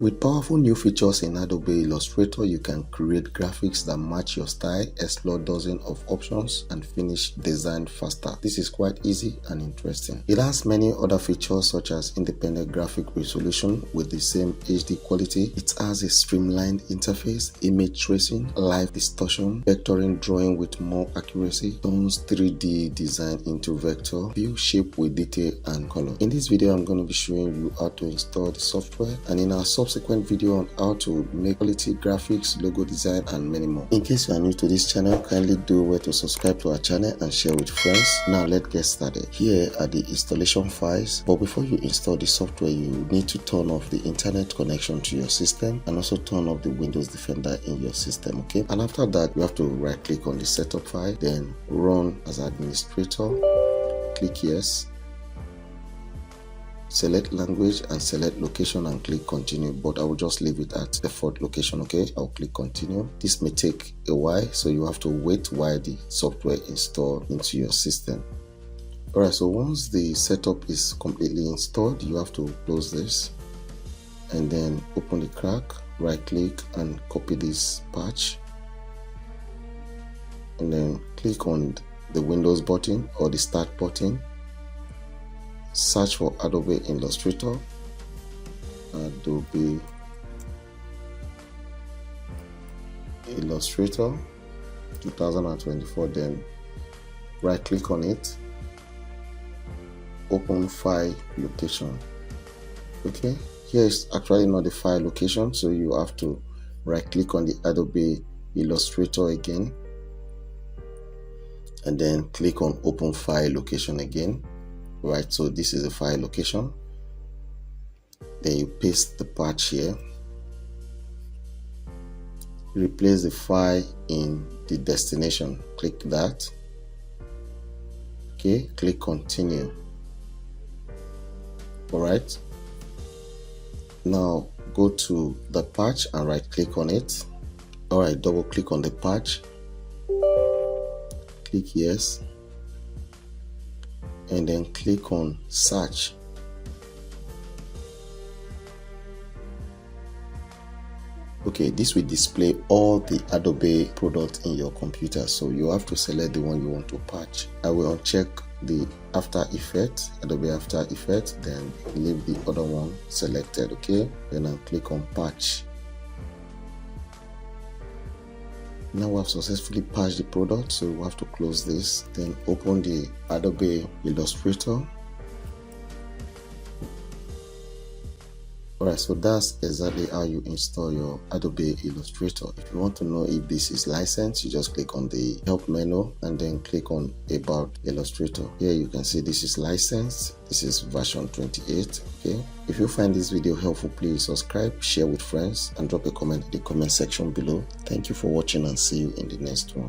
With powerful new features in Adobe Illustrator, you can create graphics that match your style, explore dozens of options, and finish design faster. This is quite easy and interesting. It has many other features such as independent graphic resolution with the same HD quality. It has a streamlined interface, image tracing, live distortion, vectoring drawing with more accuracy, turns 3D design into vector, view shape with detail and color. In this video, I'm going to be showing you how to install the software, and in our subsequent video on how to make quality graphics, logo design, and many more. In case you are new to this channel, kindly do well to subscribe to our channel and share with friends. Now let's get started. Here are the installation files, but before you install the software, you need to turn off the internet connection to your system and also turn off the Windows Defender in your system, okay? And after that, you have to right click on the setup file, then run as administrator, click yes, select language and select location and click continue, but I will just leave it at default location, okay? I'll click continue. This may take a while, so you have to wait while the software install into your system. Alright, so once the setup is completely installed, you have to close this and then open the crack, right click and copy this patch, and then click on the Windows button or the start button. Search for Adobe Illustrator, Adobe Illustrator 2024, then right click on it, open file location. Okay, here is actually not the file location, so you have to right click on the Adobe Illustrator again and then click on open file location again. Right, so this is the file location. Then you paste the patch here, replace the file in the destination, click that, okay, click continue. Alright, now go to the patch and right click on it. Alright, double click on the patch, click yes, and then click on search. Okay, this will display all the Adobe products in your computer, so you have to select the one you want to patch. I will uncheck the After Effects, Adobe After Effects, then leave the other one selected, okay? Then I'll click on patch. Now we have successfully patched the product, so we have to close this, then open the Adobe Illustrator. Alright, so that's exactly how you install your Adobe Illustrator. If you want to know if this is licensed, you just click on the help menu and then click on about Illustrator. Here you can see this is licensed. This is version 28, okay? If you find this video helpful, please subscribe, share with friends, and drop a comment in the comment section below. Thank you for watching and see you in the next one.